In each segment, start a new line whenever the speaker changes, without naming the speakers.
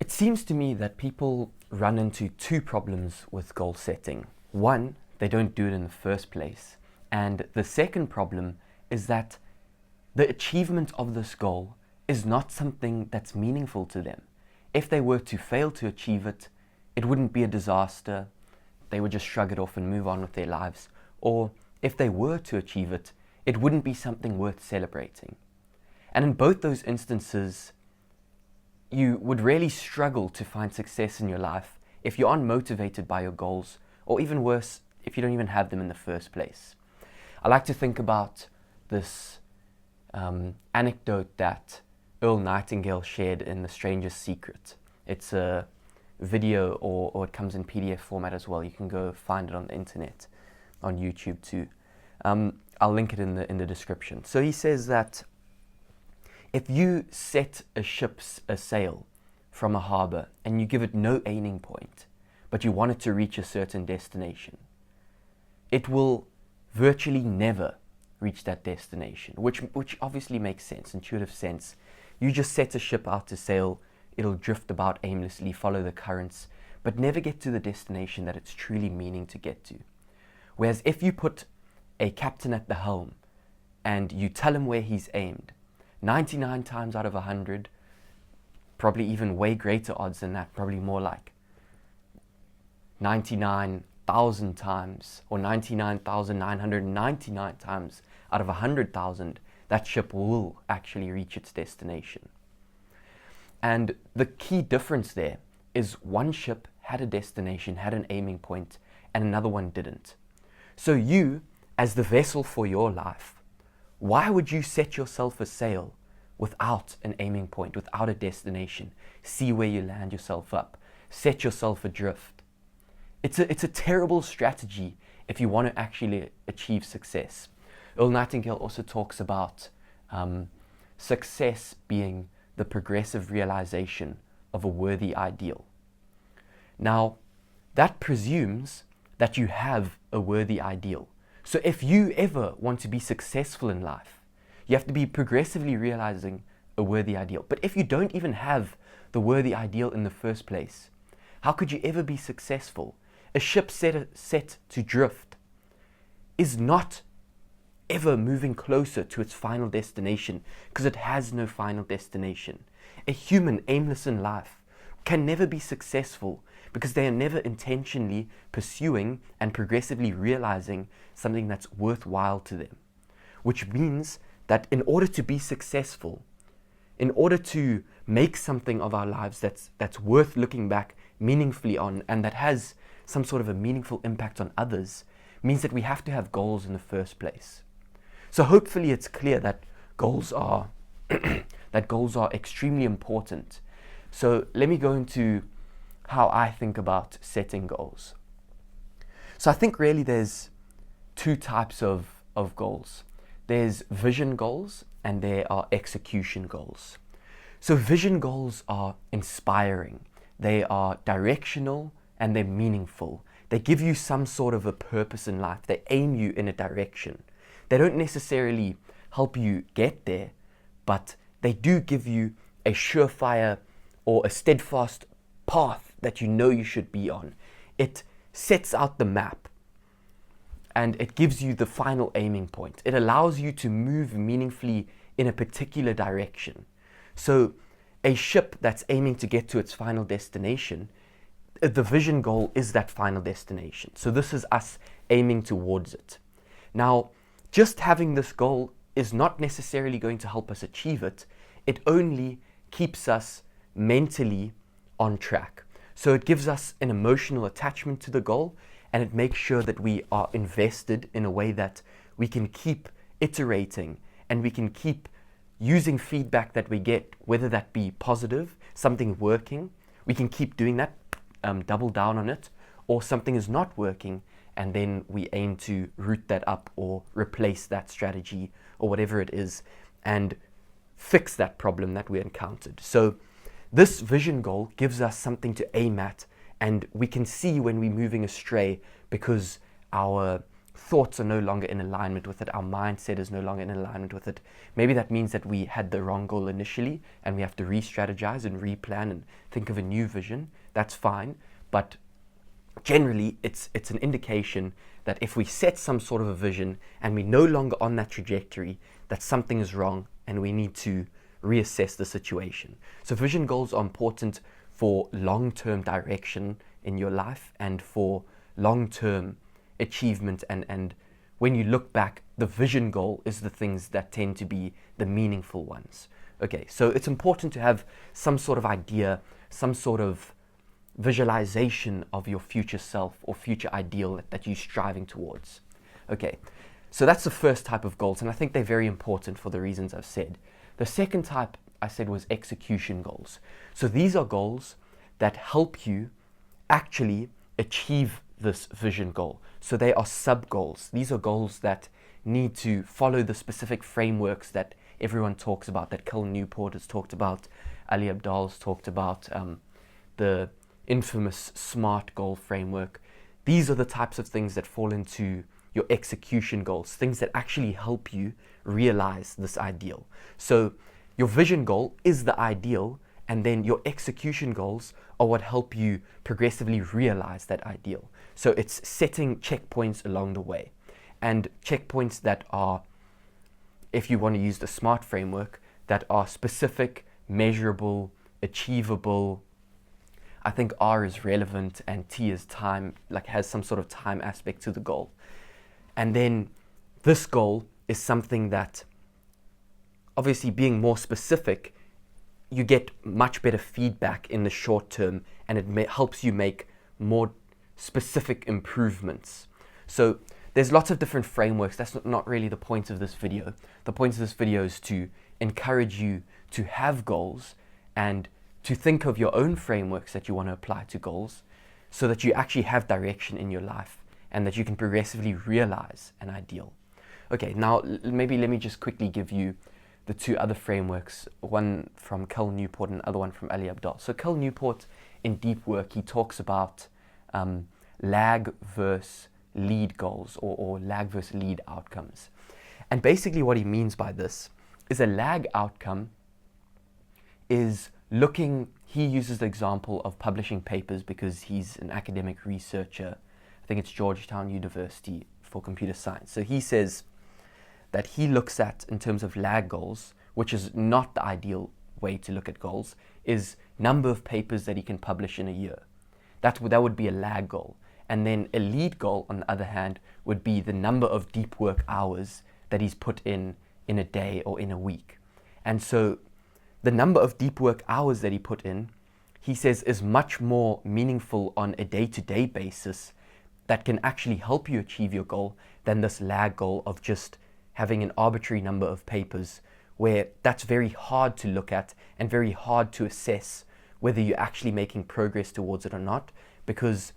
It seems to me that people run into two problems with goal setting. One, they don't do it in the first place. And the second problem is that the achievement of this goal is not something that's meaningful to them. If they were to fail to achieve it, it wouldn't be a disaster. They would just shrug it off and move on with their lives. Or if they were to achieve it, it wouldn't be something worth celebrating. And in both those instances, you would really struggle to find success in your life if you aren't motivated by your goals, or even worse, if you don't even have them in the first place. I like to think about this anecdote that Earl Nightingale shared in The Strangest Secret. It's a video, or it comes in PDF format as well. You can go find it on the internet, on YouTube too. I'll link it in the description. So he says that if you set a ship sail from a harbor and you give it no aiming point, but you want it to reach a certain destination, it will virtually never reach that destination, which obviously makes sense, intuitive sense. You just set a ship out to sail, it'll drift about aimlessly, follow the currents, but never get to the destination that it's truly meaning to get to. Whereas if you put a captain at the helm and you tell him where he's aimed, 99 times out of 100, probably even way greater odds than that, probably more like 99,000 times, or 99,999 times out of 100,000, that ship will actually reach its destination. And the key difference there is one ship had a destination, had an aiming point, and another one didn't. So you, as the vessel for your life, why would you set yourself a sail without an aiming point, without a destination? See where you land yourself up, set yourself adrift. It's a terrible strategy if you want to actually achieve success. Earl Nightingale also talks about success being the progressive realization of a worthy ideal. Now, that presumes that you have a worthy ideal. So if you ever want to be successful in life, you have to be progressively realizing a worthy ideal. But if you don't even have the worthy ideal in the first place, how could you ever be successful? A ship set to drift is not ever moving closer to its final destination because it has no final destination. A human aimless in life can never be successful because they are never intentionally pursuing and progressively realizing something that's worthwhile to them. Which means that in order to be successful, in order to make something of our lives that's worth looking back meaningfully on and that has some sort of a meaningful impact on others, means that we have to have goals in the first place. So hopefully it's clear that goals are extremely important. So let me go into how I think about setting goals. So I think really there's two types of goals. There's vision goals and there are execution goals. So vision goals are inspiring, they are directional, and they're meaningful. They give you some sort of a purpose in life. They aim you in a direction. They don't necessarily help you get there, but they do give you a surefire or a steadfast path that you know you should be on. It sets out the map and it gives you the final aiming point. It allows you to move meaningfully in a particular direction. So a ship that's aiming to get to its final destination, the vision goal is that final destination. So this is us aiming towards it. Now, just having this goal is not necessarily going to help us achieve it. It only keeps us mentally on track. So it gives us an emotional attachment to the goal, and it makes sure that we are invested in a way that we can keep iterating and we can keep using feedback that we get, whether that be positive, something working, we can keep doing that, double down on it, or something is not working, and then we aim to root that up or replace that strategy or whatever it is and fix that problem that we encountered. So this vision goal gives us something to aim at, and we can see when we're moving astray because our thoughts are no longer in alignment with it, our mindset is no longer in alignment with it. Maybe that means that we had the wrong goal initially and we have to re-strategize and replan and think of a new vision. That's fine, but generally it's an indication that if we set some sort of a vision and we're no longer on that trajectory, that something is wrong and we need to reassess the situation. So vision goals are important for long-term direction in your life and for long-term achievement, and when you look back, the vision goal is the things that tend to be the meaningful ones. Okay, so it's important to have some sort of idea, some sort of visualization of your future self or future ideal that you're striving towards. Okay, so that's the first type of goals, and I think they're very important for the reasons I've said. The second type I said was execution goals. So these are goals that help you actually achieve this vision goal. So they are sub-goals. These are goals that need to follow the specific frameworks that everyone talks about, that Cal Newport has talked about, Ali Abdaal's talked about, the infamous SMART goal framework. These are the types of things that fall into your execution goals, things that actually help you realize this ideal. So your vision goal is the ideal, and then your execution goals are what help you progressively realize that ideal. So it's setting checkpoints along the way, and checkpoints that are, if you want to use the SMART framework, that are specific, measurable, achievable. I think R is relevant and T is time, like has some sort of time aspect to the goal. And then this goal is something that, obviously being more specific, you get much better feedback in the short term, and it helps you make more specific improvements. So there's lots of different frameworks. That's not really the point of this video. The point of this video is to encourage you to have goals and to think of your own frameworks that you want to apply to goals, so that you actually have direction in your life and that you can progressively realize an ideal. Okay, now maybe let me just quickly give you the two other frameworks, one from Cal Newport and the other one from Ali Abdaal. So Cal Newport, in Deep Work, he talks about lag versus lead goals, or lag versus lead outcomes. And basically what he means by this is a lag outcome is looking, he uses the example of publishing papers because he's an academic researcher. I think it's Georgetown University for computer science. So he says that he looks at, in terms of lag goals, which is not the ideal way to look at goals, is number of papers that he can publish in a year. That would be a lag goal. And then a lead goal, on the other hand, would be the number of deep work hours that he's put in a day or in a week. And so the number of deep work hours that he put in, he says, is much more meaningful on a day-to-day basis that can actually help you achieve your goal than this lag goal of just having an arbitrary number of papers, where that's very hard to look at and very hard to assess whether you're actually making progress towards it or not, because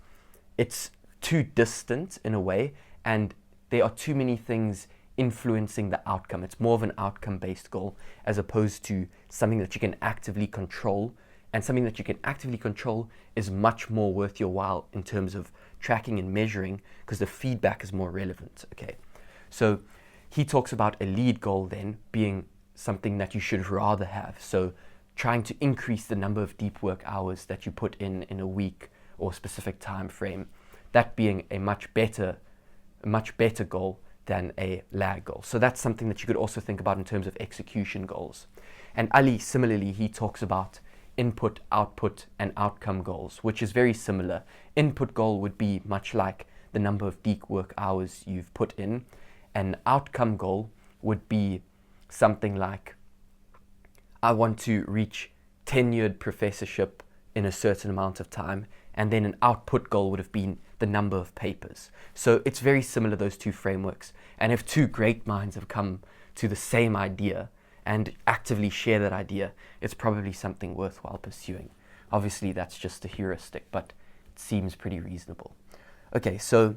it's too distant in a way and there are too many things influencing the outcome. It's more of an outcome-based goal as opposed to something that you can actively control, and something that you can actively control is much more worth your while in terms of tracking and measuring, because the feedback is more relevant. Okay, so he talks about a lead goal then being something that you should rather have. So trying to increase the number of deep work hours that you put in a week or specific time frame, that being a much better goal than a lag goal. So that's something that you could also think about in terms of execution goals. And Ali, similarly, he talks about input, output, and outcome goals, which is very similar. Input goal would be much like the number of deep work hours you've put in. An outcome goal would be something like, I want to reach tenured professorship in a certain amount of time, and then an output goal would have been the number of papers. So it's very similar, those two frameworks. And if two great minds have come to the same idea and actively share that idea, it's probably something worthwhile pursuing. Obviously, that's just a heuristic, but it seems pretty reasonable. Okay, so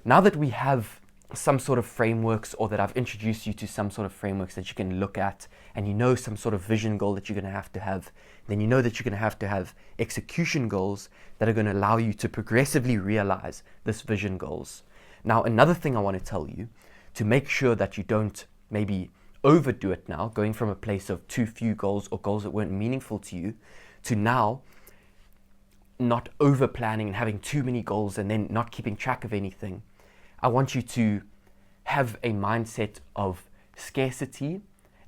now that we have some sort of frameworks, or that I've introduced you to some sort of frameworks that you can look at, and you know some sort of vision goal that you're going to have, then you know that you're going to have execution goals that are going to allow you to progressively realize this vision goals. Now, another thing I want to tell you, to make sure that you don't maybe overdo it now, going from a place of too few goals or goals that weren't meaningful to you, to now not over planning and having too many goals and then not keeping track of anything. I want you to have a mindset of scarcity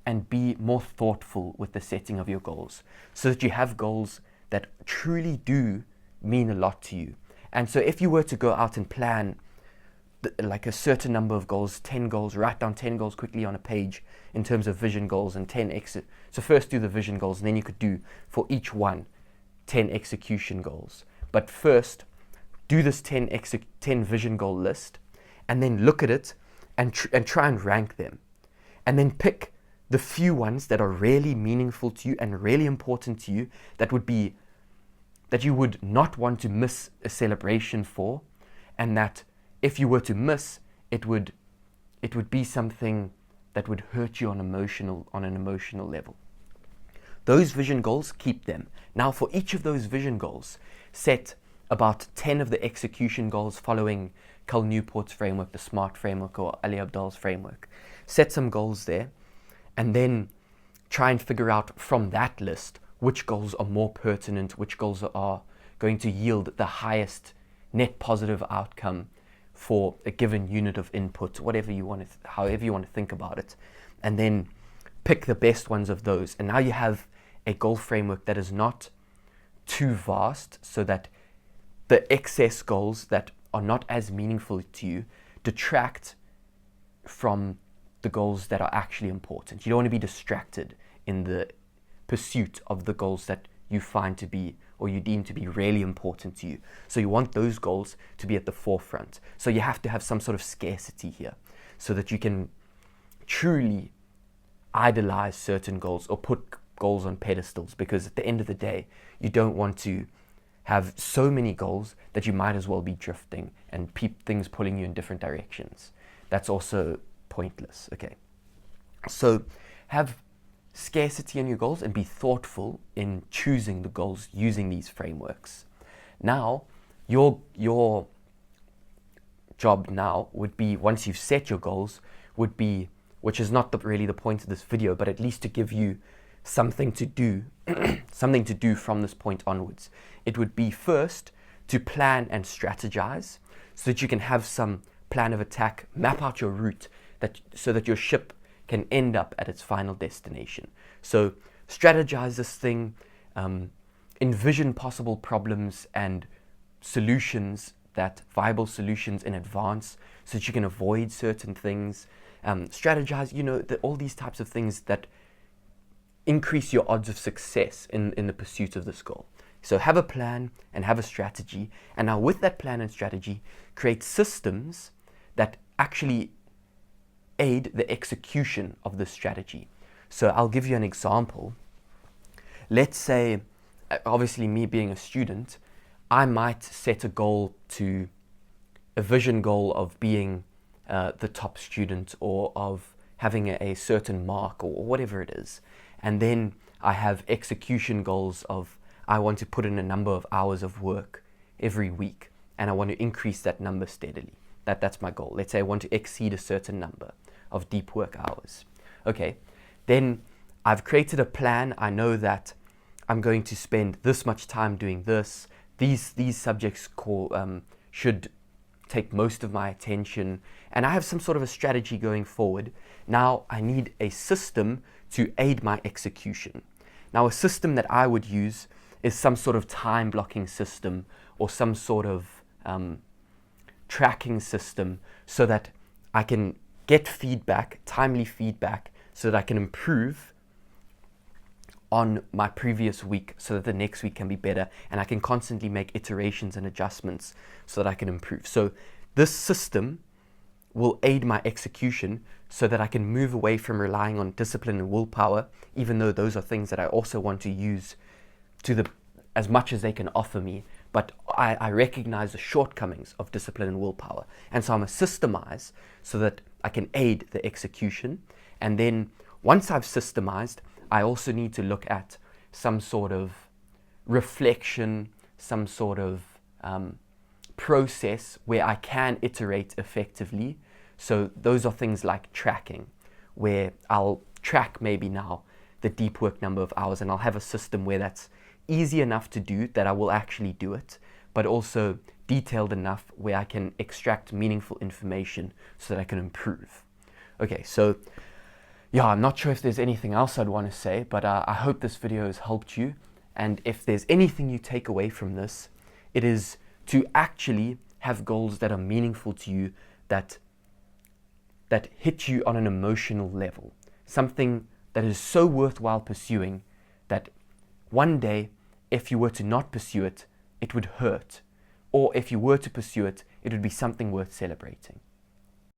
and be more thoughtful with the setting of your goals, so that you have goals that truly do mean a lot to you. And so if you were to go out and plan like a certain number of goals, 10 goals, write down 10 goals quickly on a page in terms of vision goals, and 10 exit. So first do the vision goals, and then you could do for each one 10 execution goals. But first, do this 10 vision goal list, and then look at it and try and rank them. And then pick the few ones that are really meaningful to you and really important to you, that you would not want to miss a celebration for, and that if you were to miss, it would be something that would hurt you on an emotional level. Those vision goals, keep them. Now, for each of those vision goals, set about 10 of the execution goals following Cal Newport's framework, the SMART framework, or Ali Abdaal's framework. Set some goals there, and then try and figure out from that list which goals are more pertinent, which goals are going to yield the highest net positive outcome for a given unit of input, however you want to think about it, and then pick the best ones of those. And now you have a goal framework that is not too vast, so that the excess goals that are not as meaningful to you detract from the goals that are actually important. You don't want to be distracted in the pursuit of the goals that you find to be, or you deem to be, really important to you. So you want those goals to be at the forefront. So you have to have some sort of scarcity here, so that you can truly idolize certain goals or put goals on pedestals, because at the end of the day, you don't want to have so many goals that you might as well be drifting and things pulling you in different directions. That's also pointless. Okay, so have scarcity in your goals and be thoughtful in choosing the goals using these frameworks. Now, your job now would be, once you've set your goals, would be, which is not really the point of this video, but at least to give you something to do, something to do from this point onwards. It would be first to plan and strategize, so that you can have some plan of attack, map out your route, so that your ship can end up at its final destination. So strategize this thing, envision possible problems and solutions, viable solutions in advance, so that you can avoid certain things. Strategize, all these types of things that increase your odds of success in the pursuit of this goal. So have a plan and have a strategy, and now with that plan and strategy, create systems that actually aid the execution of this strategy. So I'll give you an example. Let's say, obviously me being a student, I might set a vision goal of being the top student, or of having a certain mark, or whatever it is. And then I have execution goals of, I want to put in a number of hours of work every week, and I want to increase that number steadily. That's my goal. Let's say I want to exceed a certain number of deep work hours. Okay, then I've created a plan. I know that I'm going to spend this much time doing this. These subjects should take most of my attention, and I have some sort of a strategy going forward. Now I need a system to aid my execution. Now, a system that I would use is some sort of time blocking system, or some sort of tracking system, so that I can get feedback, timely feedback, so that I can improve on my previous week, so that the next week can be better, and I can constantly make iterations and adjustments so that I can improve. So this system will aid my execution, so that I can move away from relying on discipline and willpower, even though those are things that I also want to use as much as they can offer me. But I recognize the shortcomings of discipline and willpower. And so I'm going to systemize so that I can aid the execution. And then once I've systemized, I also need to look at some sort of reflection, some sort of process where I can iterate effectively. So those are things like tracking, where I'll track maybe now the deep work number of hours, and I'll have a system where that's easy enough to do that I will actually do it, but also detailed enough where I can extract meaningful information so that I can improve. Okay, so yeah, I'm not sure if there's anything else I'd want to say, but I hope this video has helped you. And if there's anything you take away from this, it is to actually have goals that are meaningful to you, that hit you on an emotional level. Something that is so worthwhile pursuing that one day, if you were to not pursue it, it would hurt. Or if you were to pursue it, it would be something worth celebrating.